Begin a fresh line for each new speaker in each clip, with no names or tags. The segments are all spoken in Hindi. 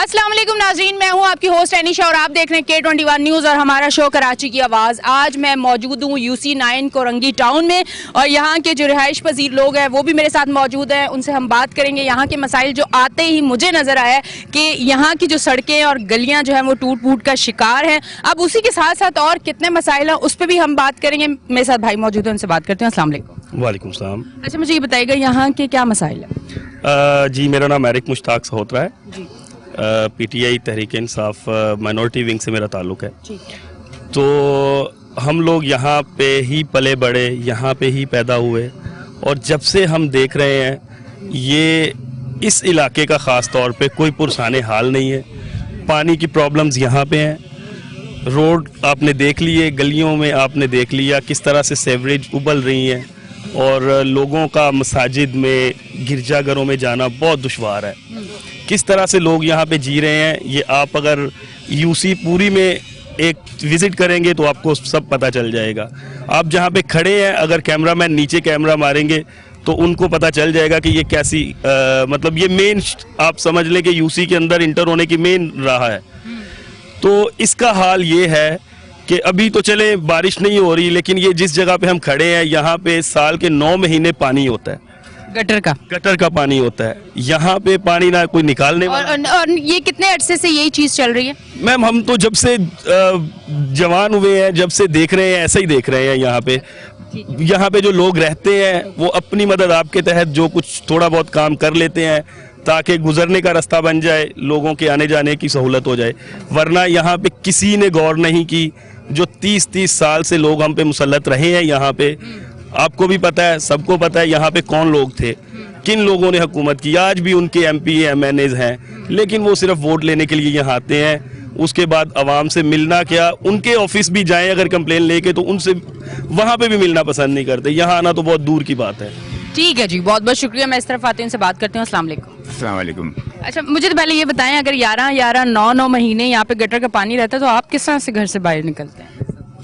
अस्सलाम वालेकुम नाज़रीन, मैं हूं आपकी होस्ट एनिशा और आप देख रहे हैं K21 न्यूज़ और हमारा शो कराची की आवाज़। आज मैं मौजूद हूं UC9 कोरंगी टाउन में और यहां के जो रिहाइश पजीर लोग हैं वो भी मेरे साथ मौजूद हैं। उनसे हम बात करेंगे यहां के मसाइल। जो आते ही मुझे नज़र आया कि यहां की जो सड़कें और गलियाँ जो हैं वो टूट फूट का शिकार हैं। अब उसी के साथ साथ और कितने मसाइल हैं उस पर भी हम बात करेंगे। मेरे साथ भाई मौजूद हैं, उनसे बात करते हैं। अस्सलाम वालेकुम।
वालेकुम सलाम।
अच्छा, मुझे ये बताइएगा यहाँ के क्या मसाइल है?
जी, मेरा नाम एरिक मुश्ताक सहोत्रा है।
जी।
PTI Tehreek Insaf minority wing से मेरा ताल्लुक़ है।
ठीक है।
तो हम लोग यहाँ पे ही पले बड़े, यहाँ पे ही पैदा हुए और जब से हम देख रहे हैं ये इस इलाके का ख़ास तौर पे कोई पुरसाने हाल नहीं है। पानी की प्रॉब्लम्स यहाँ पे हैं। रोड आपने देख लिए, गलियों में आपने देख लिया किस तरह से सेवरेज उबल रही हैं और लोगों का मसाजिद में, गिरजाघरों में जाना बहुत दुश्वार है। किस तरह से लोग यहाँ पे जी रहे हैं ये आप अगर UC पूरी में एक विज़िट करेंगे तो आपको सब पता चल जाएगा। आप जहाँ पे खड़े हैं अगर कैमरामैन नीचे कैमरा मारेंगे तो उनको पता चल जाएगा कि ये कैसी मतलब ये मेन आप समझ लें कि UC के अंदर इंटर होने की मेन राह है। तो इसका हाल ये है कि अभी तो चले बारिश नहीं हो रही, लेकिन ये जिस जगह पे हम खड़े हैं यहाँ पे साल के 9 महीने पानी होता है। गटर का पानी होता है। यहाँ पे पानी ना कोई निकालने
और ये कितने अरसे से यही चीज़ चल रही है?
मैम हम तो जब से जवान हुए हैं, जब से देख रहे हैं ऐसा ही देख रहे हैं। यहाँ पे जो लोग रहते हैं वो अपनी मदद आपके तहत जो कुछ थोड़ा बहुत काम कर लेते हैं ताकि गुजरने का रास्ता बन जाए, लोगों के आने जाने की सहूलत हो जाए। वरना यहाँ पे किसी ने गौर नहीं की। जो 30-30 साल से लोग हम पे मुसल्लत रहे हैं यहाँ पे, आपको भी पता है, सबको पता है यहाँ पे कौन लोग थे, किन लोगों ने हुकूमत की। आज भी उनके MP MNAs हैं, लेकिन वो सिर्फ वोट लेने के लिए यहाँ आते हैं। उसके बाद आवाम से मिलना क्या, उनके ऑफिस भी जाएं अगर कंप्लेन लेके तो उनसे वहाँ पे भी मिलना पसंद नहीं करते। यहाँ आना तो बहुत दूर की बात है। ठीक
है जी, बहुत बहुत शुक्रिया। मैं इस तरफ आती हूँ, उनसे बात करती हूँ। अस्सलाम वालेकुम।
अस्सलाम वालेकुम।
अच्छा, मुझे तो पहले ये बताएं, अगर 11 9 महीने यहाँ पे गटर का पानी रहता है तो आप किस तरह से घर से बाहर निकलते हैं?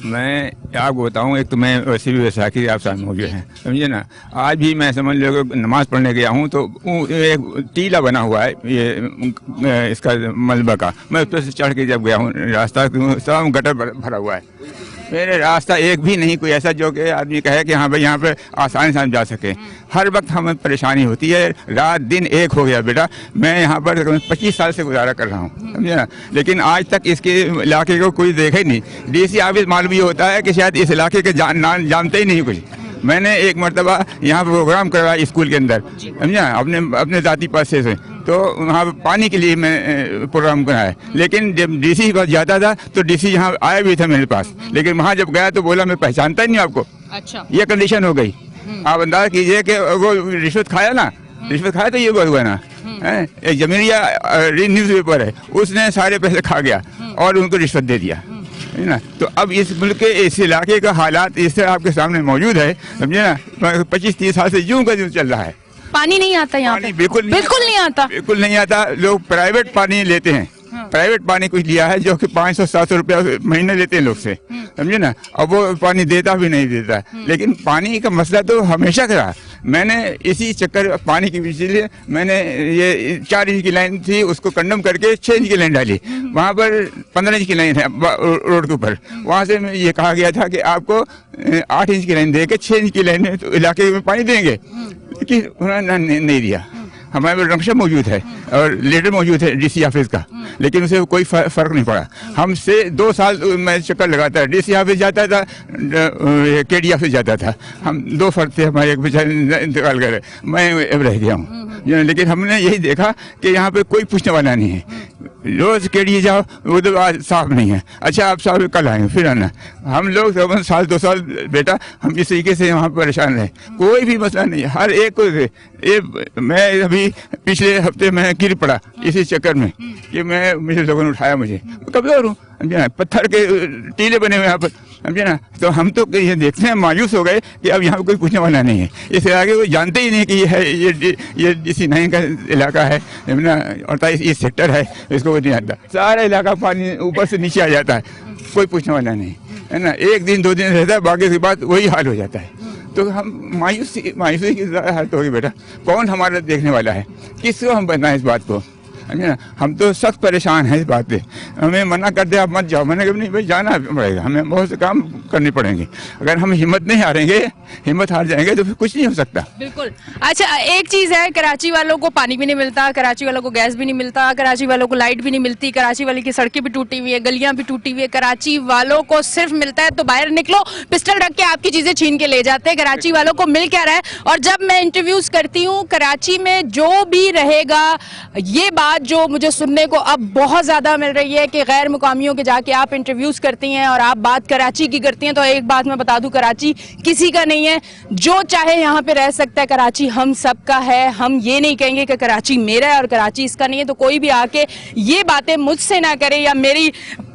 मैं आपको बताऊं, एक तो मैं वैसे भी वैसाखी आप साथ मौजूद हैं, समझिए ना। आज भी मैं समझ लो नमाज पढ़ने गया हूं तो एक टीला बना हुआ है ये इसका मलबा का, मैं उस पर से चढ़ के जब गया हूं रास्ता सब गटर भरा हुआ है। मेरे रास्ता एक भी नहीं कोई ऐसा जो कि आदमी कहे कि हाँ भाई यहाँ पे आसानी से हम जा सके। हर वक्त हमें परेशानी होती है, रात दिन एक हो गया बेटा। मैं यहाँ पर 25 साल से गुजारा कर रहा हूँ, समझे ना, लेकिन आज तक इसके इलाके को कोई देखे नहीं। DC ऑफिस मालूम ये होता है कि शायद इस इलाके के जानते ही नहीं कुछ। मैंने एक मरतबा यहाँ पर प्रोग्राम करवाया स्कूल के अंदर, समझा, अपने ज़ाती पैसे से, तो वहाँ पानी के लिए मैं प्रोग्राम कराया। लेकिन जब DC के पास जाता था तो DC यहाँ आया भी था मेरे पास, लेकिन वहाँ जब गया तो बोला मैं पहचानता ही नहीं आपको।
अच्छा,
ये कंडीशन हो गई। आप अंदाज कीजिए कि वो रिश्वत खाया ना, रिश्वत खाया तो ये बात हुआ ना। एक जमीरिया न्यूज़पेपर है, उसने सारे पैसे खा गया और उनको रिश्वत दे दिया, है ना। तो अब इस मुल्क के इस इलाके का हालात इस तरह आपके सामने मौजूद है, समझे ना। 25-30 साल से यूं का यूं चल रहा है।
पानी नहीं आता यहाँ पे? बिल्कुल नहीं आता। लोग प्राइवेट पानी लेते हैं। प्राइवेट पानी कुछ लिया है जो कि 500-700 रुपया महीने लेते हैं लोग से, समझे ना। अब वो पानी देता भी नहीं देता। लेकिन पानी का मसला तो हमेशा का रहा। मैंने इसी चक्कर पानी की लिए मैंने ये 4 इंच की लाइन थी उसको कंडम करके 6 इंच की लाइन डाली। वहाँ पर 15 इंच की लाइन है रोड के ऊपर। वहाँ से ये कहा गया था कि आपको 8 इंच की लाइन दे के 6 इंच की लाइन तो इलाके में पानी देंगे, लेकिन उन्होंने नहीं दिया। हमारे पास नक्शा मौजूद है और लेटर मौजूद है DC ऑफिस का, लेकिन उसे कोई फर्क नहीं पड़ा। हमसे 2 साल मैं चक्कर लगाता, DC ऑफिस जाता था, KD ऑफिस जाता था। हम 2 फर्क थे हमारे, एक बेचारे इंतकाल करे, मैं रह गया हूँ। लेकिन हमने यही देखा कि यहाँ पे कोई पूछने वाला नहीं है। रोज KD जाओ वो तो आज साफ नहीं है। अच्छा आप साहब कल आएंगे फिर आना। हम लोग 1 2 साल बेटा हम इस तरीके से वहाँ परेशान रहे, कोई भी मसला नहीं। हर एक को ये मैं अभी पिछले हफ्ते में गिर पड़ा इसी चक्कर में कि मुझे लोगों ने उठाया, मुझे कभी और हूँ, समझे ना। पत्थर के टीले बने हुए यहाँ पर, समझे ना। तो हम तो ये देखते हैं मायूस हो गए कि अब यहाँ कोई पूछने वाला नहीं है। इससे आगे वो जानते ही नहीं कि ये DC9 का इलाका है ना, और ये सेक्टर है, इसको नहीं आता। सारा इलाका पानी ऊपर से नीचे आ जाता है, कोई पूछने वाला नहीं है ना। 1 दिन 2 दिन रहता है, बाकी के बाद वही हाल हो जाता है। तो हम मायूसी की हालत होगी बेटा। कौन हमारा देखने वाला है, किसको हम बताएं इस बात को। समझे ना। हम तो सख्त परेशान हैं इस बात पे, हमें मना कर दे आप मत जाओ, मैंने कहा नहीं भाई जाना पड़ेगा, हमें बहुत से काम करने पड़ेंगे। अगर हम हिम्मत नहीं हारेंगे, हिम्मत हार जाएंगे तो फिर कुछ नहीं हो सकता।
बिल्कुल। अच्छा, एक चीज है, कराची वालों को पानी भी नहीं मिलता, कराची वालों को गैस भी नहीं मिलता, कराची वालों को लाइट भी नहीं मिलती, कराची वाले की सड़कें भी टूटी हुई है, गलियां भी टूटी हुई है। कराची वालों को सिर्फ मिलता है तो बाहर निकलो, पिस्टल रख के आपकी चीजें छीन के ले जाते हैं। कराची वालों को मिल क्या रहा है? और जब मैं इंटरव्यूज करती हूँ कराची में जो भी रहेगा, ये बात जो मुझे सुनने को अब बहुत ज्यादा मिल रही है कि गैर मुकामियों के जाके आप इंटरव्यूज करती हैं और आप बात कराची की करती हैं, तो एक बात मैं बता दूं, कराची किसी का नहीं है, जो चाहे यहाँ पे रह सकता है। कराची हम सबका है, हम ये नहीं कहेंगे कि कराची मेरा है और कराची इसका नहीं है। तो कोई भी आके ये बातें मुझसे ना करे या मेरी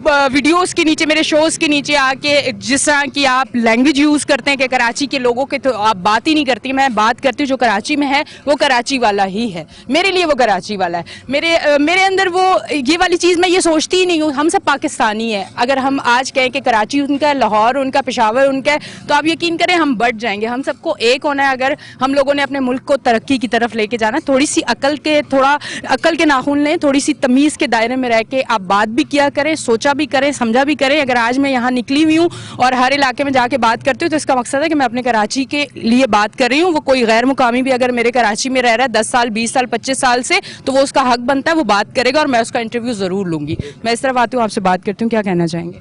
वीडियोस के नीचे, मेरे शोज के नीचे आके जिस तरह की आप लैंग्वेज यूज करते हैं कि कराची के लोगों के, तो आप बात ही नहीं करती। मैं बात करती हूँ जो कराची में है वो कराची वाला ही है, मेरे लिए वो कराची वाला है। मेरे अंदर वो ये वाली चीज मैं ये सोचती ही नहीं हूँ। हम सब पाकिस्तानी है। अगर हम आज कहें कि कराची उनका है, लाहौर उनका, पेशावर उनका है, तो आप यकीन करें हम बढ़ जाएंगे। हम सबको एक होना है। अगर हम लोगों ने अपने मुल्क को तरक्की की तरफ लेके जाना, थोड़ी सी अकल के नाखून लें, थोड़ी सी तमीज के दायरे में रह के आप बात भी किया करें, सोचा भी करें, समझा भी करें। अगर आज मैं यहाँ निकली हुई हूँ और हर इलाके में जाके बात करती हूँ तो इसका मकसद है कि मैं अपने कराची के लिए बात कर रही हूँ। वो कोई गैर मुकामी भी अगर मेरे कराची में रह रहा है 10 साल, 20 साल, 25 साल से, तो वो उसका हक बनता है, वो बात करेगा और मैं उसका इंटरव्यू जरूर लूंगी। मैं इस तरफ आती हूँ, आपसे बात करती हूँ, क्या कहना चाहेंगे?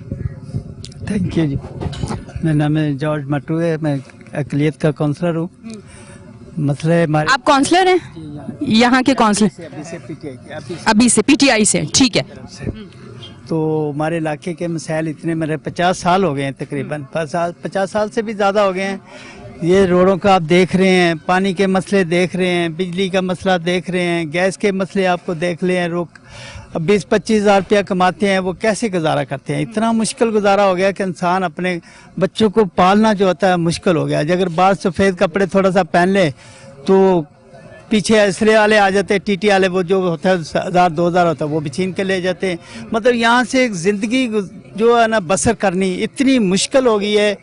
थैंक यू जी। मेरा नाम है जॉर्ज मट्टू है, मैं अकलियत का काउंसलर हूँ। मसले हमारे,
आप काउंसलर हैं? यहाँ के काउंसलर? अभी से पीटीआई से, ठीक है।
तो हमारे इलाके के मसाइल इतने, मेरे 50 साल हो गए हैं तकरीबन, 50 साल से भी ज़्यादा हो गए हैं। ये रोडों का आप देख रहे हैं, पानी के मसले देख रहे हैं, बिजली का मसला देख रहे हैं, गैस के मसले आपको देख ले हैं। लोग 20-25 हज़ार रुपया कमाते हैं, वो कैसे गुजारा करते हैं? इतना मुश्किल गुजारा हो गया कि इंसान अपने बच्चों को पालना जो होता है मुश्किल हो गया। अगर बाहर सफ़ेद कपड़े थोड़ा सा पहन ले तो पीछे असरे वाले आ जाते हैं, टीटी वाले, वो जो होता है 1000-2000 होता है, वो भी छीन के ले जाते हैं। मतलब यहाँ से एक ज़िंदगी जो है ना बसर करनी इतनी मुश्किल हो गई है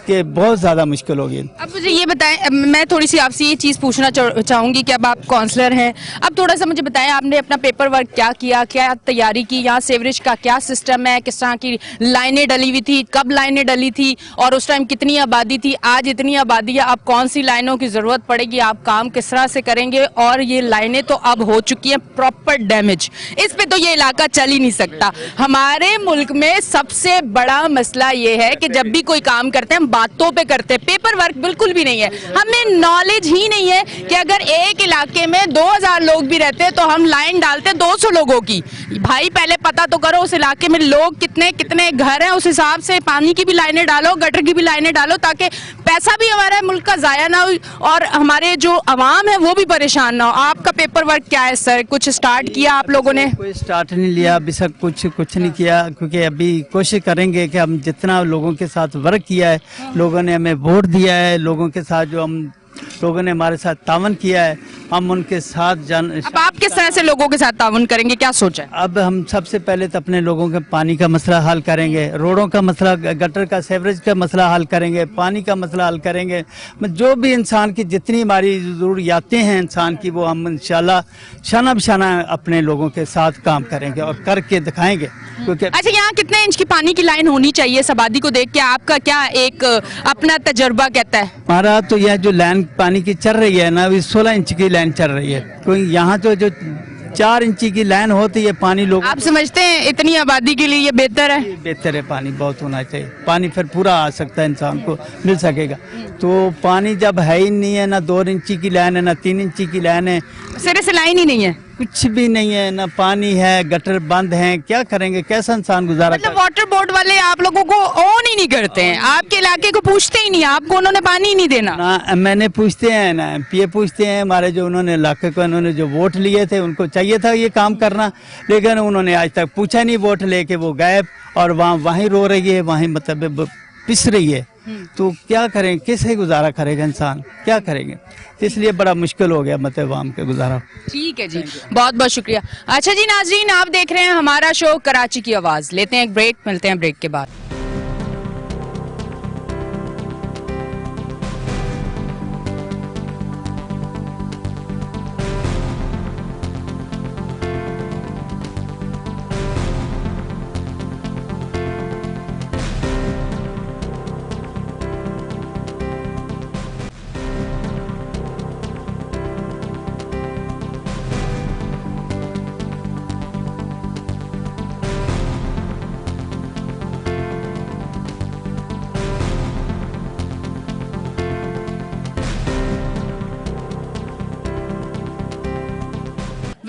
कि बहुत ज़्यादा मुश्किल हो गई।
अब मुझे ये बताएं, मैं थोड़ी सी आपसे ये चीज़ पूछना चाहूँगी कि अब आप काउंसलर हैं, अब थोड़ा सा मुझे बताएं आपने अपना पेपर वर्क क्या किया, क्या तैयारी की, यहाँ सीवरेज का क्या सिस्टम है, किस तरह की लाइनें डली हुई थी, कब लाइनें डली थी और उस टाइम कितनी आबादी थी, आज इतनी आबादी है, अब कौन सी लाइनों की ज़रूरत पड़ेगी, आप काम किस तरह से करेंगे? और ये लाइनें तो अब हो चुकी हैं प्रॉपर डैमेज, इस पर तो ये इलाका चल ही नहीं सकता। हमारे मुल्क में सबसे बड़ा मसला ये है कि जब भी कोई काम करते हैं बातों पे करते हैं, पेपर वर्क बिल्कुल भी नहीं है। हमें नॉलेज ही नहीं है कि अगर एक इलाके में 2000 लोग भी रहते हैं तो हम लाइन डालते हैं 200 लोगों की। भाई पहले पता तो करो उस इलाके में लोग कितने कितने घर हैं, उस हिसाब से पानी की भी लाइनें डालो, गटर की भी लाइनें डालो, ताकि पैसा भी हमारा मुल्क का जाया ना हो और हमारे जो अवाम है वो भी परेशान ना हो। आपका पेपर वर्क क्या है सर? कुछ स्टार्ट किया आप लोगों ने?
कोई स्टार्ट नहीं लिया अभी तक, कुछ नहीं किया, क्योंकि अभी कोशिश करेंगे कि हम जितना लोगों के साथ वर्क किया है, लोगों ने हमें वोट दिया है, लोगों के साथ जो हम लोगों ने हमारे साथ तावन किया है, हम उनके साथ
अब आप किस तरह से लोगों के साथ तावन करेंगे, क्या सोचा है?
अब हम सबसे पहले तो अपने लोगों के पानी का मसला हल करेंगे, रोडों का मसला, गटर का, सीवरेज का मसला हल करेंगे, पानी का मसला हल करेंगे। जो भी इंसान की जितनी हमारी ज़रूरियातें हैं इंसान की, वो हम इंशाल्लाह शाना बशाना अपने लोगों के साथ काम करेंगे और करके दिखाएंगे। क्योंकि
अच्छा, यहाँ कितने इंच की पानी की लाइन होनी चाहिए इस आबादी को देख के? आपका क्या एक अपना तजर्बा कहता है?
हमारा तो यह जो लाइन पानी की चल रही है ना, अभी 16 इंच की लाइन चल रही है। कोई यहाँ तो जो 4 इंची की लाइन होती है पानी, लोग
आप समझते हैं इतनी आबादी के लिए ये बेहतर है?
बेहतर है, पानी बहुत होना चाहिए, पानी फिर पूरा आ सकता है, इंसान को मिल सकेगा। तो पानी जब है ही नहीं है, ना 2 इंची की लाइन है, ना 3 इंची की लाइन है,
सिरे से लाइन ही नहीं है,
कुछ भी नहीं है, ना पानी है, गटर बंद हैं, क्या करेंगे, कैसा इंसान गुजारा
मतलब वाटर बोर्ड वाले आप लोगों को ऑन ही नहीं करते हैं, आपके इलाके को पूछते ही नहीं, आपको उन्होंने पानी ही नहीं देना?
ना मैंने पूछते हैं, ना एमपीए पूछते हैं, हमारे जो उन्होंने इलाके को उन्होंने जो वोट लिए थे उनको चाहिए था ये काम करना, लेकिन उन्होंने आज तक पूछा नहीं, वोट लेके वो गायब और वहीं रो रही है, वहीं मतलब पिस रही है। तो क्या करें, किससे गुजारा करेगा इंसान, क्या करेंगे? इसलिए बड़ा मुश्किल हो गया मतलब आवाम के गुजारा।
ठीक है जी, बहुत बहुत शुक्रिया। अच्छा जी नाजरीन, आप देख रहे हैं हमारा शो कराची की आवाज़। लेते हैं एक ब्रेक, मिलते हैं ब्रेक के बाद।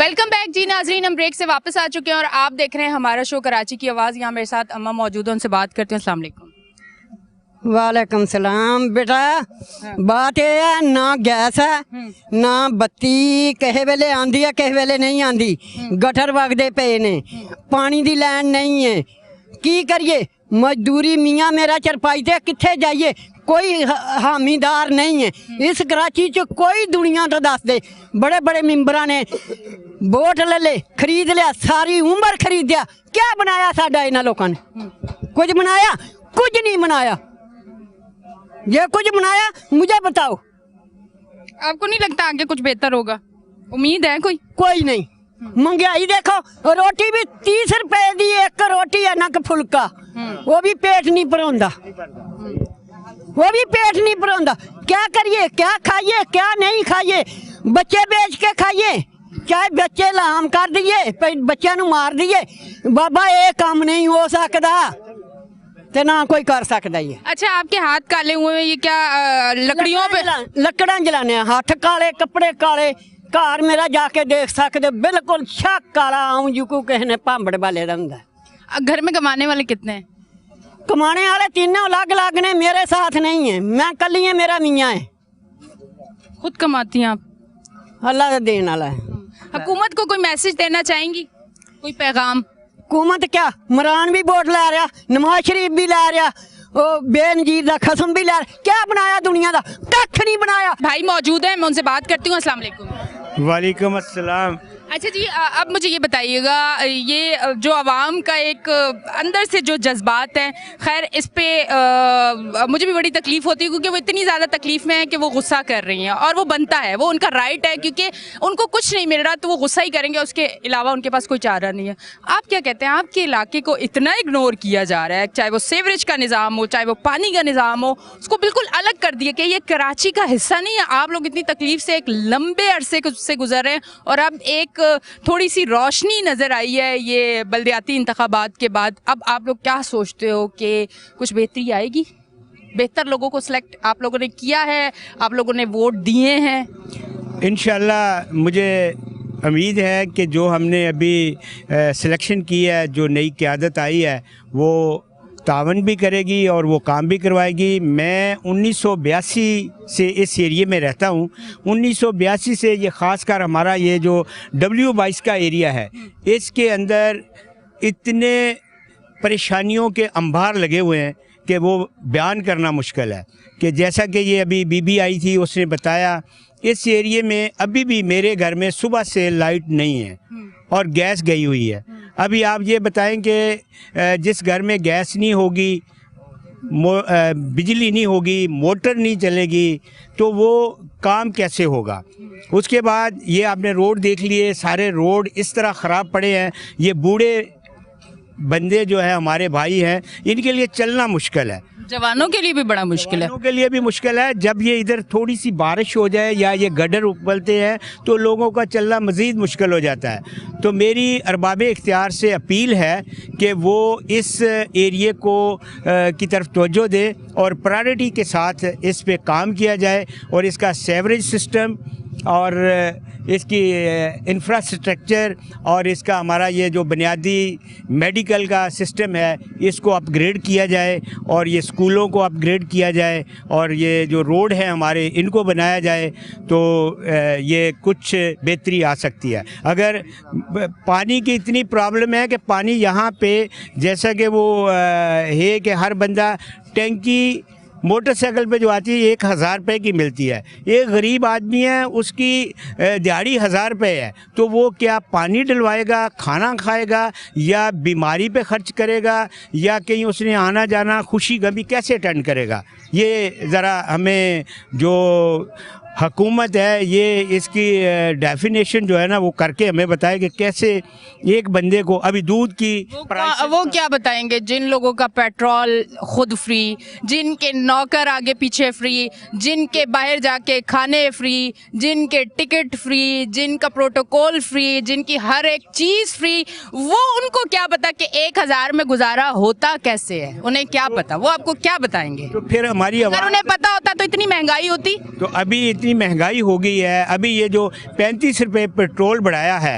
वेलकम बैक जी नाजरीन, हम ब्रेक से वापस आ चुके हैं और आप देख रहे हैं हमारा शो कराची की आवाज़। यहाँ मेरे साथ अम्मा मौजूद है, उनसे बात करते हैं। अस्सलाम वालेकुम।
वालेकुम सलाम। बेटा बात यह है, ना गैस है ना बत्ती किसी वेले आंदी है, किसी वेले नहीं आंदी। गटर वगदे पे ने, पानी दी लैन नहीं है। की करिए? मजदूरी मियाँ मेरा चरपाई ते कित्थे जाइए, कोई हामीदार नहीं है। इस कराची च कोई दुनिया तो दस दे, बड़े बड़े मिम्बरां ने वोट ले ले, खरीद लिया, सारी उम्र खरीदिया, क्या बनाया साडा इन्हां लोकां ने? कुछ बनाया? कुछ नहीं बनाया। ये कुछ बनाया मुझे बताओ।
आपको नहीं लगता आगे कुछ बेहतर होगा? उम्मीद है कोई?
कोई नहीं। महंगाई देखो, रोटी भी 30 रुपए दी एक रोटी है, ना कि फुलका। वो भी पेट नहीं भरोंदा, वो भी पेट नहीं भरोंदा। क्या करिए, क्या खाइए, क्या नहीं खाइए? बच्चे बेच के खाइए, चाहे बच्चे लाम कर दिए, बच्चों नू मार दिए। बाबा ये काम नहीं हो सकता ते ना कोई कर सकता ही है।
अच्छा, आपके हाथ काले हुए हैं, ये क्या लकड़ियों पे?
लकड़ा जलाने, हाथ काले, कपड़े काले। घर मेरा जाके देख सकते, बिल्कुल शक काला आऊं जिको किसी ने भांबड़ वाले का हुंदा।
घर में कमाने वाले कितने हैं?
कमाने वाले तीनों अलग अलग ने, मेरे साथ नहीं है। मैं कली है, मेरा मियाँ है।
खुद कमाती हैं आप?
अल्लाह का देने वाला है।
हुकूमत को कोई मैसेज देना चाहेंगी, कोई पैगाम?
हुकूमत क्या, इमरान भी वोट लै रहा, नवाज शरीफ भी लै रहा, बेनजीर का खसम भी लै रहा। क्या बनाया दुनिया का? कख नहीं बनाया।
भाई मौजूद है, मैं उनसे बात करती हूँ। अस्सलाम वालेकुम।
वालेकुम अस्सलाम।
अच्छा जी, अब मुझे ये बताइएगा, ये जो आवाम का एक अंदर से जो जज्बात हैं, खैर इस पे मुझे भी बड़ी तकलीफ़ होती है, क्योंकि वो इतनी ज़्यादा तकलीफ़ में है कि वो गुस्सा कर रही हैं, और वो बनता है, वो उनका राइट है, क्योंकि उनको कुछ नहीं मिल रहा तो वो गुस्सा ही करेंगे, उसके अलावा उनके पास कोई चारा नहीं है। आप क्या कहते हैं, आपके इलाके को इतना इग्नोर किया जा रहा है, चाहे वो सीवरेज का निज़ाम हो, चाहे वो पानी का निज़ाम हो, उसको बिल्कुल अलग कर दिया कि ये कराची का हिस्सा नहीं है। आप लोग इतनी तकलीफ़ से एक लंबे अरसे से गुजर रहे हैं, और अब एक थोड़ी सी रोशनी नज़र आई है ये बल्दियाती इंतखाबात के बाद। अब आप लोग क्या सोचते हो कि कुछ बेहतरी आएगी? बेहतर लोगों को सिलेक्ट आप लोगों ने किया है, आप लोगों ने वोट दिए हैं?
इंशाल्लाह मुझे उम्मीद है कि जो हमने अभी सिलेक्शन की है, जो नई क़यादत आई है, वो तावन भी करेगी और वो काम भी करवाएगी। मैं 1982 से इस एरिए में रहता हूँ। 1982 से ये ख़ास कर हमारा ये जो W22 का एरिया है, इसके अंदर इतने परेशानियों के अंबार लगे हुए हैं कि वो बयान करना मुश्किल है। कि जैसा कि ये अभी बीबी आई थी, उसने बताया इस एरिए में अभी भी मेरे घर में सुबह से लाइट नहीं है और गैस गई हुई है। अभी आप ये बताएं कि जिस घर में गैस नहीं होगी, बिजली नहीं होगी, मोटर नहीं चलेगी, तो वो काम कैसे होगा? उसके बाद ये आपने रोड देख लिए, सारे रोड इस तरह ख़राब पड़े हैं। ये बूढ़े बंदे जो है हमारे भाई हैं, इनके लिए चलना मुश्किल है।
जवानों के लिए भी बड़ा मुश्किल है।
जवानों के लिए भी मुश्किल है। जब ये इधर थोड़ी सी बारिश हो जाए या ये गड्ढर उबलते हैं तो लोगों का चलना मज़ीद मुश्किल हो जाता है। तो मेरी अरबाब इख्तियार से अपील है कि वो इस एरिए को की तरफ तवज्जो दे और प्रायोरिटी के साथ इस पे काम किया जाए, और इसका सेवरेज सिस्टम और इसकी इंफ्रास्ट्रक्चर और इसका हमारा ये जो बुनियादी मेडिकल का सिस्टम है, इसको अपग्रेड किया जाए, और ये स्कूलों को अपग्रेड किया जाए, और ये जो रोड है हमारे, इनको बनाया जाए, तो ये कुछ बेहतरी आ सकती है। अगर पानी की इतनी प्रॉब्लम है कि पानी यहाँ पे जैसा कि वो है कि हर बंदा टैंकी मोटरसाइकिल पे जो आती है 1000 रुपये की मिलती है। एक गरीब आदमी है, उसकी दिहाड़ी 1000 रुपये है, तो वो क्या पानी डलवाएगा, खाना खाएगा, या बीमारी पे खर्च करेगा, या कहीं उसने आना जाना खुशी गमी कैसे अटेंड करेगा? ये ज़रा हमें जो हुकूमत है ये इसकी डेफिनेशन जो है ना वो करके हमें बताए कि कैसे एक बंदे को अभी दूध की
वो क्या बताएंगे? जिन लोगों का पेट्रोल खुद फ्री, जिनके नौकर आगे पीछे फ्री, जिनके बाहर जाके खाने फ्री, जिनके टिकट फ्री, जिनका प्रोटोकॉल फ्री, जिनकी हर एक चीज़ फ्री, वो उनको क्या पता कि 1000 में गुजारा होता कैसे है? उन्हें क्या पता? वो आपको क्या बताएंगे?
तो फिर हमारी
अगर उन्हें पता होता तो इतनी महंगाई होती?
तो अभी इतनी महंगाई हो गई है। अभी ये जो 35 रुपये पेट्रोल बढ़ाया है,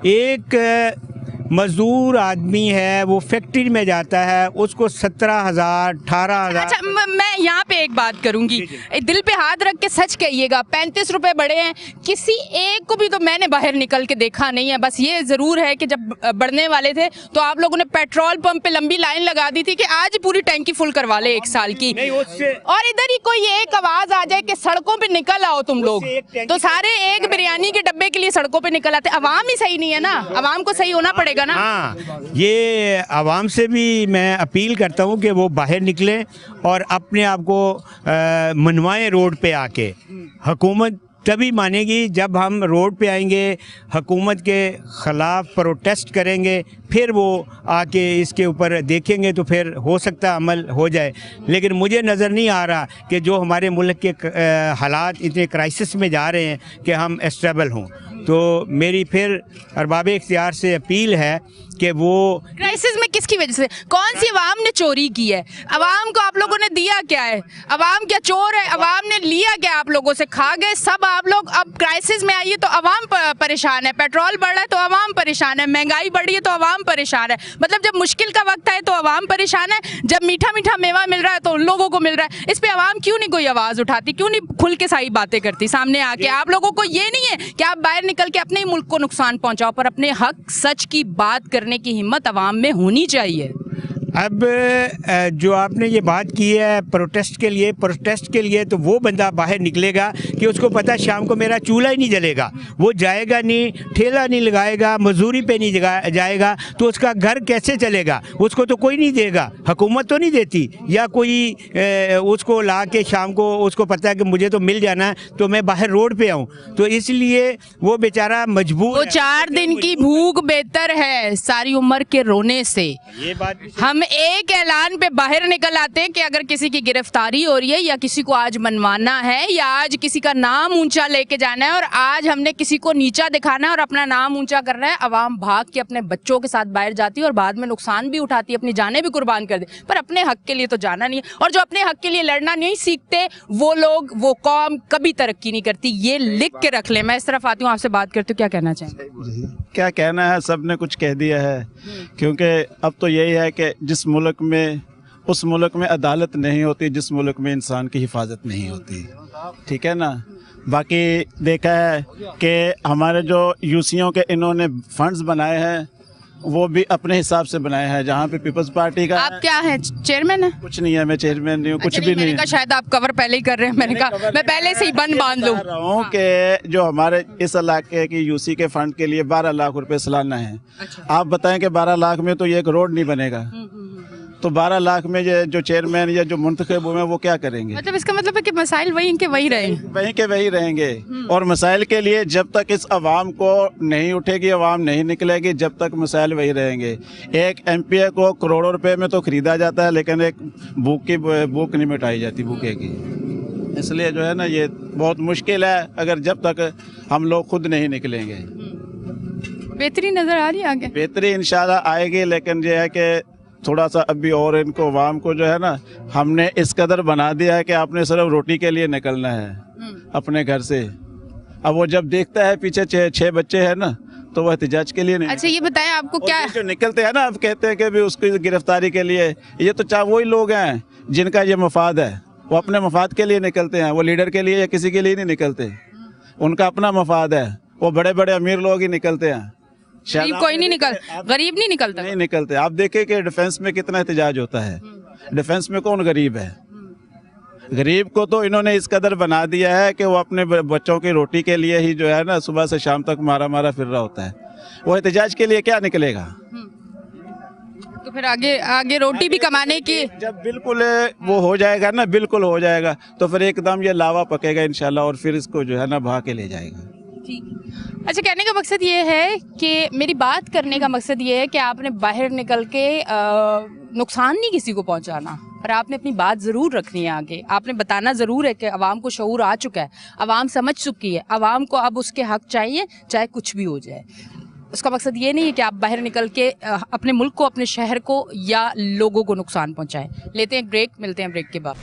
एक मजदूर आदमी है वो फैक्ट्री में जाता है, उसको 17,000 18,000।
अच्छा मैं यहाँ पे एक बात करूंगी, दिल पे हाथ रख के सच कहिएगा, 35 रुपए बढ़े हैं, किसी एक को भी तो मैंने बाहर निकल के देखा नहीं है। बस ये जरूर है कि जब बढ़ने वाले थे तो आप लोगों ने पेट्रोल पंप पे लंबी लाइन लगा दी थी कि आज पूरी टैंकी फुल करवा ले 1 साल की, और इधर ही कोई एक आवाज आ जाए कि सड़कों पे निकल आओ तुम लोग, तो सारे एक बिरयानी के डब्बे के लिए सड़कों पे निकल आते। अवाम ही सही नहीं है ना, अवाम को सही होना पड़ेगा ना।
हाँ, ये आवाम से भी मैं अपील करता हूँ कि वो बाहर निकलें और अपने आप को मनवाएं रोड पे आके। हुकूमत तभी मानेगी जब हम रोड पे आएंगे, हुकूमत के ख़िलाफ़ प्रोटेस्ट करेंगे, फिर वो आके इसके ऊपर देखेंगे तो फिर हो सकता अमल हो जाए। लेकिन मुझे नज़र नहीं आ रहा कि जो हमारे मुल्क के हालात इतने क्राइसिस में जा रहे हैं कि हम स्टेबल हों। तो मेरी फिर अरबाब इख्तियार से अपील है कि वो
क्राइसिस में किसकी वजह से, कौन सी अवाम ने चोरी की है? अवाम को आप लोगों ने दिया क्या है? अवाम क्या चोर है? अवाम ने लिया क्या आप लोगों से? खा गए सब आप लोग। अब क्राइसिस में आइए तो अवाम परेशान है, पेट्रोल बढ़ रहा है तो अवाम परेशान है, महंगाई बढ़ी है तो अवाम परेशान है। मतलब जब मुश्किल का वक्त है तो अवाम परेशान है, जब मीठा मीठा मेवा मिल रहा है तो उन लोगों को मिल रहा है। इस पे अवाम क्यों नहीं कोई आवाज़ उठाती, क्यों नहीं खुल के सारी बातें करती सामने आके? आप लोगों को ये नहीं है कि आप बाहर निकल के अपने ही मुल्क को नुकसान पहुंचाओ, पर अपने हक सच की बात करने की हिम्मत अवाम में होनी चाहिए।
अब जो आपने ये बात की है प्रोटेस्ट के लिए तो वो बंदा बाहर निकलेगा कि उसको पता है शाम को मेरा चूल्हा ही नहीं जलेगा, वो जाएगा नहीं, ठेला नहीं लगाएगा, मजदूरी पे नहीं जाएगा, तो उसका घर कैसे चलेगा? उसको तो कोई नहीं देगा, हुकूमत तो नहीं देती, या कोई उसको ला के शाम को उसको पता है कि मुझे तो मिल जाना है तो मैं बाहर रोड पे आऊँ, तो इसलिए वो बेचारा मजबूर।
वो 4 दिन की भूख बेहतर है सारी उम्र के रोने से।
ये बात
हम एक ऐलान पे बाहर निकल आते हैं कि अगर किसी की गिरफ्तारी हो रही है या किसी को आज मनवाना है या आज किसी का नाम ऊंचा लेके जाना है और आज हमने किसी को नीचा दिखाना है और अपना नाम ऊंचा करना है, अवाम भाग के अपने बच्चों के साथ बाहर जाती है और बाद में नुकसान भी उठाती है, अपनी जानें भी कुर्बान कर दे, पर अपने हक के लिए तो जाना नहीं है। और जो अपने हक के लिए लड़ना नहीं सीखते वो लोग, वो कौम कभी तरक्की नहीं करती। ये लिख के रख ले। मैं इस तरफ आती हूँ, आपसे बात करती हूँ, क्या कहना चाहेंगे?
क्या कहना है, सब ने कुछ कह दिया है, क्योंकि अब तो यही है कि जिस मुल्क में, उस मुल्क में अदालत नहीं होती जिस मुल्क में इंसान की हिफाजत नहीं होती, ठीक है ना। बाकी देखा है कि हमारे जो यूसीओं के इन्होंने फंड्स बनाए हैं वो भी अपने हिसाब से बनाए हैं, जहाँ पे पीपल्स पार्टी का।
आप क्या है, चेयरमैन है?
कुछ नहीं है, मैं चेयरमैन नहीं हूँ, कुछ भी नहीं।
शायद आप कवर पहले ही कर रहे हैं, मैंने कहा मैं पहले से ही बंद बांध लूं।
रहा हूँ कि जो हमारे इस इलाके की यूसी के फंड के लिए 12 लाख रुपए सालाना है। आप बताएं कि 12 लाख में तो ये एक रोड नहीं बनेगा, तो 12 लाख में जो चेयरमैन या जो मुंतखब हुए हैं वो क्या करेंगे?
मतलब इसका मतलब है कि मसाइल वहीं के वहीं
रहेंगे और मसाइल के लिए जब तक इस अवाम को नहीं उठेगी, अवाम नहीं निकलेगी, जब तक मसाइल वही रहेंगे। एक एमपीए को करोड़ों रुपए में तो खरीदा जाता है, लेकिन एक भूख नहीं मिटाई जाती भूखे की। इसलिए जो है ना, ये बहुत मुश्किल है अगर जब तक हम लोग खुद नहीं निकलेंगे।
बेहतरी नजर आ रही है आगे? बेहतरी
इंशाल्लाह आएगी, लेकिन ये है कि थोड़ा सा अभी और इनको अवाम को जो है ना, हमने इस कदर बना दिया है कि आपने सिर्फ रोटी के लिए निकलना है अपने घर से। अब वो जब देखता है पीछे 6 बच्चे हैं ना, तो वह एहतजाज के लिए नहीं।
अच्छा ये बताएं आपको क्या
जो निकलते हैं ना, अब कहते हैं कि भी उसकी गिरफ्तारी के लिए, ये तो चाहे वही लोग हैं जिनका ये मफाद है, वो अपने मफाद के लिए निकलते हैं, वो लीडर के लिए या किसी के लिए नहीं निकलते, उनका अपना मफाद है। वो बड़े बड़े अमीर लोग ही निकलते हैं,
गरीब कोई नहीं गरीब नहीं निकलता,
नहीं निकलते। आप देखें कि डिफेंस में कितना एहतजाज होता है, डिफेंस में कौन गरीब है? गरीब को तो इन्होंने इस कदर बना दिया है कि वो अपने बच्चों की रोटी के लिए ही जो है ना सुबह से शाम तक मारा फिर रहा होता है। वो एहतजाज के लिए क्या निकलेगा?
तो फिर आगे रोटी भी कमाने की
जब बिल्कुल वो हो जाएगा ना, बिल्कुल हो जाएगा, तो फिर एकदम ये लावा पकेगा इंशाल्लाह, और फिर इसको जो है ना बहा के ले जाएगा।
अच्छा, कहने का मकसद ये है कि मेरी बात करने का मकसद ये है कि आपने बाहर निकल के नुकसान नहीं किसी को पहुंचाना, पर आपने अपनी बात ज़रूर रखनी है आगे। आपने बताना ज़रूर है कि अवाम को शऊर आ चुका है, अवाम समझ चुकी है, अवाम को अब उसके हक चाहिए चाहे कुछ भी हो जाए। उसका मकसद ये नहीं है कि आप बाहर निकल के अपने मुल्क को, अपने शहर को या लोगों को नुकसान पहुँचाएँ। लेते हैं ब्रेक, मिलते हैं ब्रेक के बाद।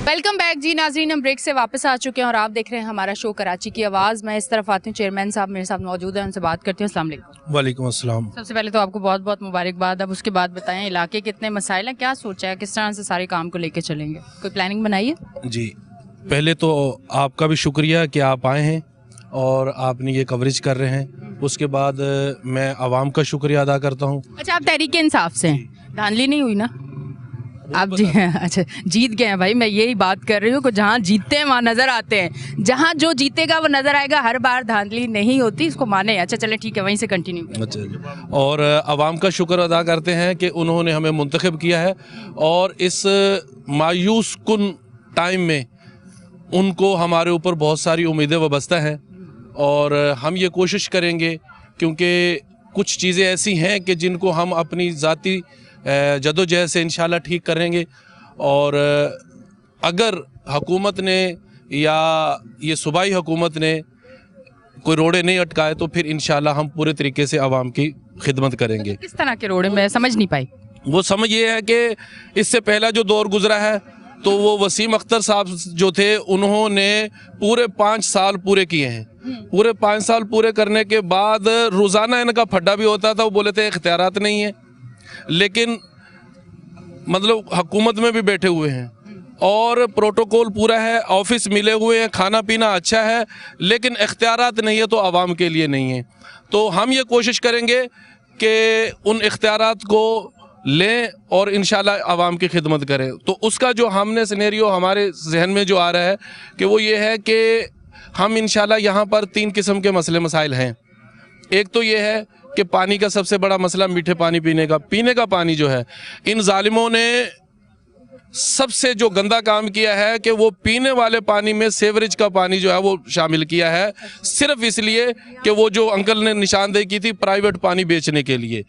वेलकम बैक जी नाजरीन, हम ब्रेक से वापस आ चुके हैं और आप देख रहे हैं हमारा शो कराची की आवाज़। मैं इस तरफ आती हूँ, चेयरमैन साहब मेरे साथ मौजूद हैं, उनसे बात करती हूँ। अस्सलाम वालेकुम।
वालेकुम अस्सलाम।
सबसे पहले तो आपको बहुत बहुत मुबारकबाद। अब उसके बाद बताएं इलाके के कितने मसाइल हैं, क्या सोचा है, किस तरह से सारे काम को लेकर चलेंगे, कोई प्लानिंग बनाई है?
जी, पहले तो आपका भी शुक्रिया कि आप आए हैं और आपने ये कवरेज कर रहे हैं। उसके बाद मैं आवाम का शुक्रिया अदा करता हूँ।
अच्छा, आप तहरीक इंसाफ से हैं, धांधली नहीं हुई ना आप? जी अच्छा, जीत गए हैं भाई। मैं यही बात कर रही हूँ कि जहाँ जीतते हैं वहाँ नज़र आते हैं, जहाँ जो जीतेगा वो नज़र आएगा। हर बार धांधली नहीं होती, इसको माने। अच्छा चले ठीक है, वहीं से कंटिन्यू।
अच्छा, और आवाम का शुक्र अदा करते हैं कि उन्होंने हमें मुंतखब किया है और इस मायूस कुन टाइम में उनको हमारे ऊपर बहुत सारी उम्मीदें वाबस्ता हैं और हम ये कोशिश करेंगे, क्योंकि कुछ चीज़ें ऐसी हैं कि जिनको हम अपनी ज़ाती जदोजहद से इंशाल्लाह ठीक करेंगे। और अगर हुकूमत ने या ये सूबाई हुकूमत ने कोई रोड़े नहीं अटकाए तो फिर इंशाल्लाह हम पूरे तरीके से आवाम की खिदमत करेंगे।
किस तरह के रोड़े, मैं समझ नहीं पाई।
वो समझ ये है कि इससे पहला जो दौर गुजरा है तो वो वसीम अख्तर साहब जो थे उन्होंने पूरे 5 साल पूरे किए हैं। पूरे 5 साल पूरे करने के बाद रोज़ाना इनका फड्डा भी होता था। वो बोले थे इख्तियारात नहीं है, लेकिन मतलब हुकूमत में भी बैठे हुए हैं और प्रोटोकॉल पूरा है, ऑफिस मिले हुए हैं, खाना पीना अच्छा है, लेकिन इख्तियारात नहीं है तो आवाम के लिए नहीं है। तो हम ये कोशिश करेंगे कि उन इख्तियारात को लें और इंशाल्लाह आवाम की खिदमत करें। तो उसका जो हमने सिनेरियो हमारे जहन में जो आ रहा है कि वो ये है कि हम इंशाल्लाह यहाँ पर 3 किस्म के मसले मसाइल हैं। एक तो ये है कि पानी का सबसे बड़ा मसला मीठे पानी पीने का पानी जो है, इन जालिमों ने सबसे जो गंदा काम किया है कि वो पीने वाले पानी में सेवरेज का पानी जो है वो शामिल किया है, सिर्फ इसलिए कि वो जो अंकल ने निशानदेही की थी प्राइवेट पानी बेचने के लिए।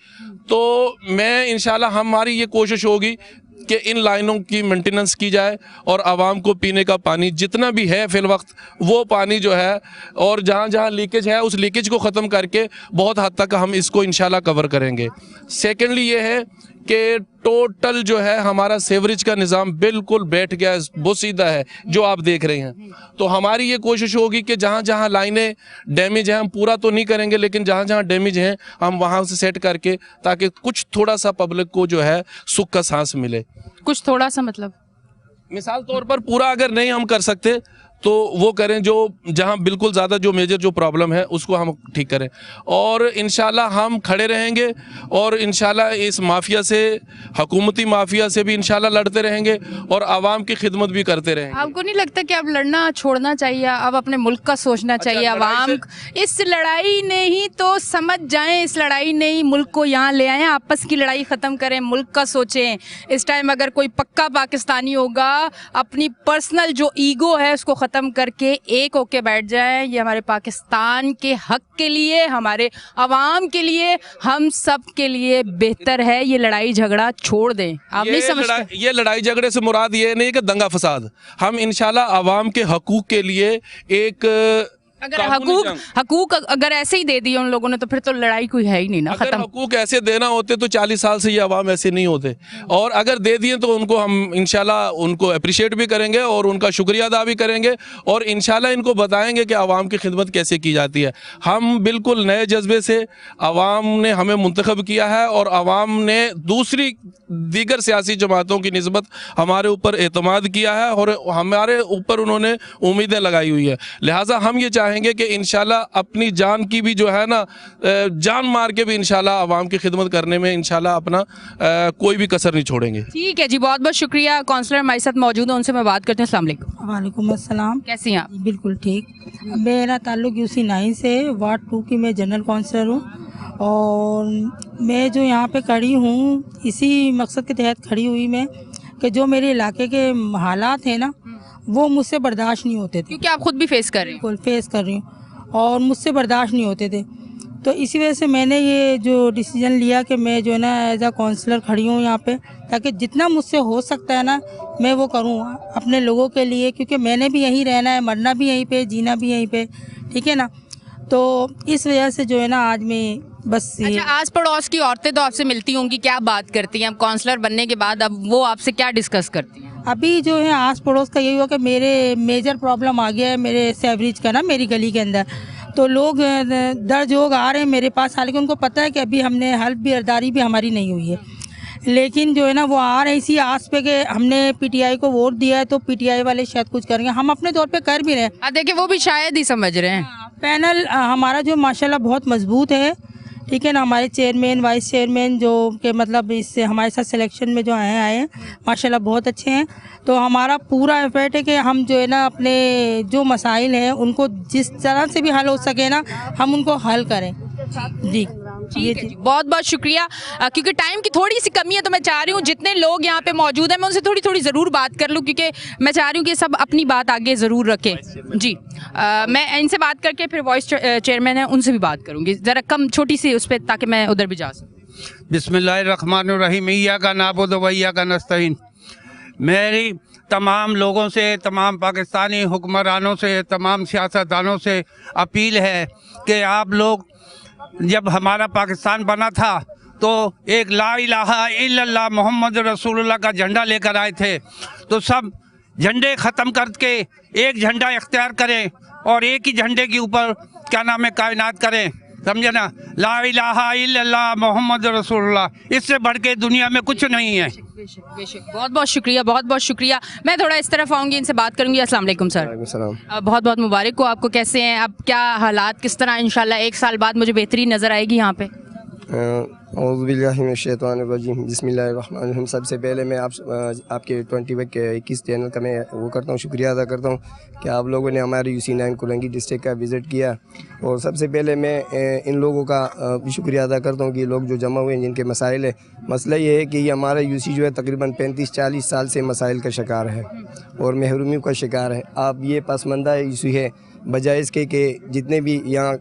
तो मैं इंशाल्लाह हमारी ये कोशिश होगी कि इन लाइनों की मेंटेनेंस की जाए और आवाम को पीने का पानी जितना भी है फिल वक्त वो पानी जो है, और जहाँ जहाँ लीकेज है उस लीकेज को ख़त्म करके बहुत हद तक हम इसको इंशाल्लाह कवर करेंगे। सेकेंडली ये है कि टोटल जो है हमारा सेवरेज का निज़ाम बिल्कुल बैठ गया है, बहुत सीधा है जो आप देख रहे हैं। तो हमारी ये कोशिश होगी कि जहाँ जहाँ लाइनें डैमेज हैं हम पूरा तो नहीं करेंगे, लेकिन जहाँ जहाँ डैमेज हैं हम वहाँ से सेट करके, ताकि कुछ थोड़ा सा पब्लिक को जो है सुख का सांस मिले।
कुछ थोड़ा सा मतलब
मिसाल तौर पर पूरा अगर नहीं हम कर सकते तो वो करें, जो जहाँ बिल्कुल ज़्यादा जो मेजर जो प्रॉब्लम है उसको हम ठीक करें। और इंशाल्लाह हम खड़े रहेंगे और इंशाल्लाह इस माफिया से, हुकूमती माफिया से भी इंशाल्लाह लड़ते रहेंगे और आवाम की खिदमत भी करते रहेंगे।
आपको नहीं लगता कि अब लड़ना छोड़ना चाहिए, अब अपने मुल्क का सोचना चाहिए? आवाम इस लड़ाई ने ही तो समझ जाएं, इस लड़ाई ने ही मुल्क को यहाँ ले आए, आपस की लड़ाई ख़त्म करें, मुल्क का सोचें। इस टाइम अगर कोई पक्का पाकिस्तानी होगा, अपनी पर्सनल जो ईगो है उसको ख़त्म करके एक होके बैठ जाए। ये हमारे पाकिस्तान के हक के लिए, हमारे अवाम के लिए, हम सब के लिए बेहतर है। ये लड़ाई झगड़ा छोड़ दें। आप नहीं समझते?
ये लड़ाई झगड़े से मुराद ये नहीं कि दंगा फसाद, हम इंशाल्लाह अवाम के हकूक के लिए एक
अगर हकूक अगर ऐसे ही दे दिए उन लोगों ने तो फिर तो लड़ाई कोई है ही नहीं ना, खत्म।
हकूक ऐसे देना होते तो 40 साल से ये अवाम ऐसे नहीं होते, और अगर दे दिए तो उनको हम इंशाल्लाह उनको अप्रिशिएट भी करेंगे और उनका शुक्रिया अदा भी करेंगे और इंशाल्लाह इनको बताएंगे कि अवाम की खिदमत कैसे की जाती है। हम बिल्कुल नए जज्बे से, अवाम ने हमें मुंतखब किया है और अवाम ने दूसरी दीगर सियासी जमातों की निस्बत हमारे ऊपर एतमाद किया है और हमारे ऊपर उन्होंने उम्मीदें लगाई हुई है। लिहाजा हम ये चाहेंगे कि इंशाल्लाह अपनी जान की भी जो है ना, जान मार के भी इंशाल्लाह आवाम की खिदमत करने में इंशाल्लाह अपना कोई भी कसर नहीं छोड़ेंगे।
ठीक है जी, बहुत बहुत शुक्रिया। काउंसलर हमारे साथ मौजूद है, उनसे मैं बात करती हूँ। अस्सलाम वालेकुम।
वालेकुम अस्सलाम।
कैसी हैं आप?
बिल्कुल ठीक। मेरा ताल्लुक यूसी 9 से, वार्ड 2 की मैं जनरल काउंसलर हूँ और मैं जो यहाँ पे खड़ी हूँ इसी मकसद के तहत खड़ी हुई मैं कि जो मेरे इलाके के हालात हैं ना वो मुझसे बर्दाश्त नहीं होते थे,
क्योंकि आप खुद भी फेस कर रहे हैं।
बिल्कुल फेस कर रही हूँ और मुझसे बर्दाश्त नहीं होते थे। तो इसी वजह से मैंने ये जो डिसीजन लिया कि मैं जो है ना एज आ काउंसलर खड़ी हूँ यहाँ पे, ताकि जितना मुझसे हो सकता है ना मैं वो करूँ अपने लोगों के लिए, क्योंकि मैंने भी यहीं रहना है, मरना भी यहीं पे, जीना भी यहीं पे, ठीक है ना। तो इस वजह से जो है ना आज मैं बस।
अच्छा, आस पड़ोस की औरतें तो आपसे मिलती होंगी, क्या बात करती हैं अब काउंसलर बनने के बाद? अब वो आपसे क्या डिस्कस करती हैं?
अभी जो है आस पड़ोस का यही हुआ कि मेरे मेजर प्रॉब्लम आ गया है मेरे सेवरेज का ना, मेरी गली के अंदर। तो लोग दर्ज लोग आ रहे हैं मेरे पास, हालांकि उनको पता है कि अभी हमने हल्फ भी अर्दारी भी हमारी नहीं हुई है, लेकिन जो है ना वो आ रहे हैं इसी आस पे कि हमने पीटीआई को वोट दिया है तो पीटीआई वाले शायद कुछ करेंगे। हम अपने तौर पे कर भी रहे हैं।
देखिए वो भी शायद ही समझ रहे हैं।
पैनल हमारा जो माशाल्लाह बहुत मजबूत है, ठीक है ना। हमारे चेयरमैन वाइस चेयरमैन जो के मतलब इससे हमारे साथ सिलेक्शन में जो आए हैं माशाल्लाह बहुत अच्छे हैं। तो हमारा पूरा एफर्ट है कि हम जो है ना अपने जो मसाइल हैं उनको जिस तरह से भी हल हो सके ना हम उनको हल करें जी।
ठीक है जी, बहुत बहुत शुक्रिया। क्योंकि टाइम की थोड़ी सी कमी है तो मैं चाह रही हूँ जितने लोग यहाँ पे मौजूद हैं मैं उनसे थोड़ी थोड़ी ज़रूर बात कर लूँ, क्योंकि मैं चाह रही हूँ कि सब अपनी बात आगे ज़रूर रखें जी। मैं इनसे बात करके फिर वाइस चेयरमैन है उनसे भी बात करूँगी, ज़रा कम छोटी सी उस पर, ताकि मैं उधर भी जा सकूँ।
बिस्मिल्लाहिर्रहमानिर्रहीम, इय्याका नअबुदु व इय्याका नस्तईन। मेरी तमाम लोगों से, तमाम पाकिस्तानी हुक्मरानों से, तमाम सियासतदानों से अपील है कि आप लोग, जब हमारा पाकिस्तान बना था तो एक ला इलाहा इल्लल्लाह मोहम्मद रसूलुल्लाह का झंडा लेकर आए थे, तो सब झंडे ख़त्म करके एक झंडा इख्तियार करें और एक ही झंडे के ऊपर क्या नाम है कायनात करें, समझे ना। ला इलाहा इल्लल्लाह मोहम्मद रसूलुल्लाह, इससे बढ़ के दुनिया में कुछ नहीं है।
बेशक, बहुत बहुत शुक्रिया, बहुत बहुत शुक्रिया। मैं थोड़ा इस तरफ आऊँगी, इनसे बात करूँगी। अस्सलाम वालेकुम सर। बहुत बहुत मुबारक हो आपको। कैसे हैं अब, क्या हालात किस तरह, इंशाल्लाह 1 साल बाद मुझे बेहतरी नज़र आएगी यहाँ पे?
बिस्मिल्लाहिर्रहमानिर्रहीम। सबसे पहले मैं आपके 21 चैनल का मैं वो करता हूँ, शुक्रिया अदा करता हूँ कि आप लोगों ने हमारे UC9 कोलंगी डिस्ट्रिक्ट का विज़िट किया। और सबसे पहले मैं इन लोगों का भी शुक्रिया अदा करता हूँ कि ये लोग जो जमा हुए हैं जिनके मसाइल है। मसला ये है कि ये हमारा UC जो है तकरीबन 35-40 साल से मसाइल का शिकार है और महरूमियों का शिकार है। आप ये पसमंदा UC है, बजाय इसके कि जितने भी यहाँ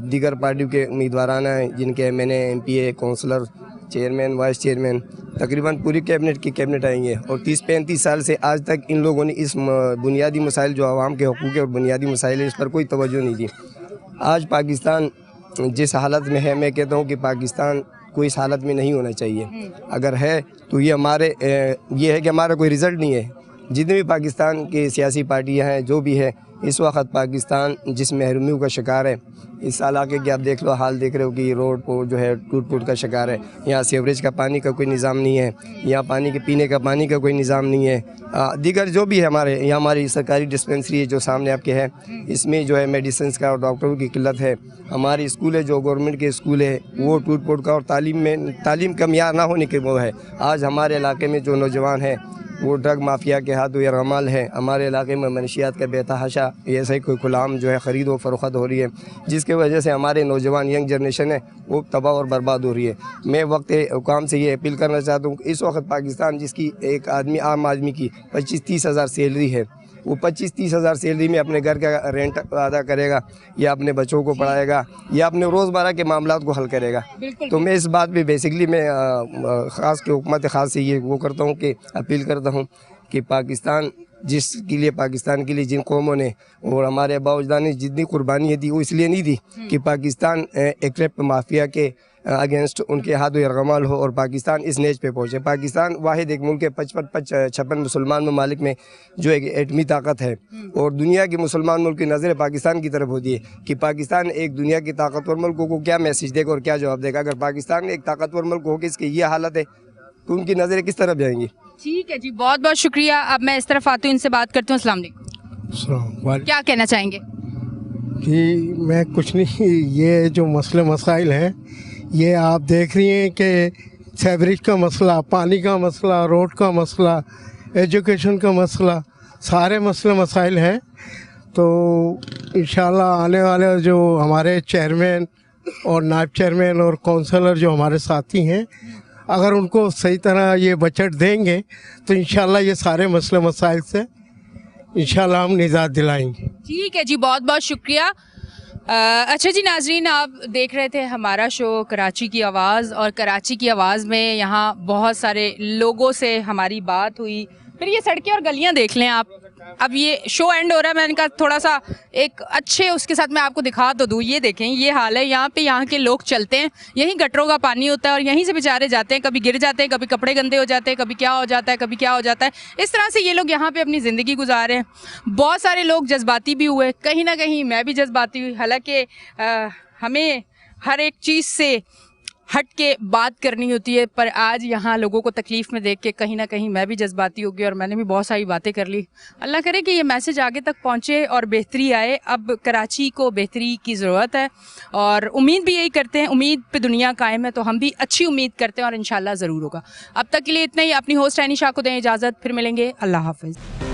दीगर पार्टियों के उम्मीदवारान हैं, जिनके MNA MPA councillor chairman vice chairman, तकरीबन पूरी कैबिनेट आई है और 30-35 साल से आज तक इन लोगों ने इस बुनियादी मसाइल जो आवाम के हकूक़ और बुनियादी मसाइल है इस पर कोई तवज्जो नहीं दी। आज पाकिस्तान जिस हालत में है, मैं कहता हूँ कि पाकिस्तान कोई इस हालत में नहीं होना चाहिए। अगर है तो ये है कि हमारा कोई रिज़ल्ट नहीं है। जितने भी पाकिस्तान के सियासी पार्टियां हैं, जो भी है, इस वक्त पाकिस्तान जिस महरूमियों का शिकार है, इस इलाके के आप देख लो, हाल देख रहे हो कि रोड पर जो है टूट का शिकार है। यहाँ सीवरेज का पानी का कोई निज़ाम नहीं है, यहाँ पानी के पीने का पानी का कोई निज़ाम नहीं है। दीगर जो भी है हमारे यहाँ, हमारी सरकारी डिस्पेंसरी है जो सामने आपके है, इसमें जो है मेडिसिन का और डॉक्टरों की किल्लत है। हमारे स्कूल है जो गवर्नमेंट के स्कूल है वो टूट का और तालीम का मियार ना होने के वो है। आज हमारे इलाके में जो नौजवान है वो ड्रग माफिया के हाथ यरगमाल है। हमारे इलाके में मनशियात का बेतहाशा ऐसा ही कोई गुलाम जो है ख़रीद व फरोख्त हो रही है, जिसके वजह से हमारे नौजवान यंग जनरेशन है वो तबाह और बर्बाद हो रही है। मैं वक्त हुकाम से ये अपील करना चाहता हूँ, इस वक्त पाकिस्तान जिसकी एक आम आदमी की 25-30 हज़ार सैलरी है, वो 25-30 हज़ार सैलरी में अपने घर का रेंट अदा करेगा या अपने बच्चों को पढ़ाएगा या अपने रोज़मर्रा के मामलात को हल करेगा। तो मैं इस बात पे बेसिकली मैं ख़ास के हुकूमत ख़ास से ये वो करता हूँ कि अपील करता हूँ कि पाकिस्तान पाकिस्तान के लिए जिन कौमों ने और हमारे आबा अजदाद ने जितनी कुर्बानी दी वो इसलिए नहीं दी कि पाकिस्तान एक रेप माफिया के अगेंस्ट उनके हाथ यरगमाल हो और पाकिस्तान इस नेज पे पहुँचे। पाकिस्तान वाहिद एक मुल्क है 56 मुसलमान ममालिक में जो एक एटमी ताकत है और दुनिया के मुसलमान मुल्क की नज़रें पाकिस्तान की तरफ होती है कि पाकिस्तान एक दुनिया के ताकतवर मुल्कों को क्या मैसेज देगा और क्या जवाब देगा। अगर पाकिस्तान एक ताकतवर मुल्क हो कि इसकी ये हालत है तो उनकी नज़रें किस तरफ जाएंगी।
ठीक है जी, बहुत बहुत शुक्रिया। अब मैं इस तरफ आती हूँ, इनसे बात करती हूँ। अस्सलाम वालेकुम, क्या कहना चाहेंगे?
जी मैं कुछ नहीं, ये जो मसाइल हैं ये आप देख रही हैं कि सेवरेज का मसला, पानी का मसला, रोड का मसला, एजुकेशन का मसला, सारे मसाइल हैं। तो इंशाल्लाह आने वाले जो हमारे चेयरमैन और नायब चेयरमैन और काउंसलर जो हमारे साथी हैं, अगर उनको सही तरह ये बजट देंगे तो इंशाल्लाह ये सारे मसाइल से इंशाल्लाह हम निजात दिलाएंगे।
ठीक है जी, बहुत बहुत शुक्रिया। अच्छा जी नाजरीन, आप देख रहे थे हमारा शो कराची की आवाज़, और कराची की आवाज़ में यहाँ बहुत सारे लोगों से हमारी बात हुई। फिर ये सड़कें और गलियाँ देख लें आप, अब ये शो एंड हो रहा है, मैंने कहा थोड़ा सा एक अच्छे उसके साथ मैं आपको दिखा तो दूँ। ये देखें, ये हाल है यहाँ पे। यहाँ के लोग चलते हैं, यहीं गटरों का पानी होता है और यहीं से बेचारे जाते हैं, कभी गिर जाते हैं, कभी कपड़े गंदे हो जाते हैं, कभी क्या हो जाता है, कभी क्या हो जाता है। इस तरह से ये लोग यहाँ पे अपनी ज़िंदगी गुजार रहे हैं। बहुत सारे लोग जज्बाती भी हुए, कहीं ना कहीं मैं भी जज्बाती हुई। हालांकि हमें हर एक चीज़ से हट के बात करनी होती है, पर आज यहाँ लोगों को तकलीफ़ में देख के कहीं ना कहीं मैं भी जज्बाती हो गई और मैंने भी बहुत सारी बातें कर ली। अल्लाह करे कि ये मैसेज आगे तक पहुँचे और बेहतरी आए। अब कराची को बेहतरी की ज़रूरत है और उम्मीद भी यही करते हैं। उम्मीद पे दुनिया कायम है, तो हम भी अच्छी उम्मीद करते हैं और इंशाल्लाह ज़रूर होगा। अब तक के लिए इतना ही। अपनी होस्ट एनिशा को दें इजाज़त, फिर मिलेंगे। अल्लाह हाफ़िज़।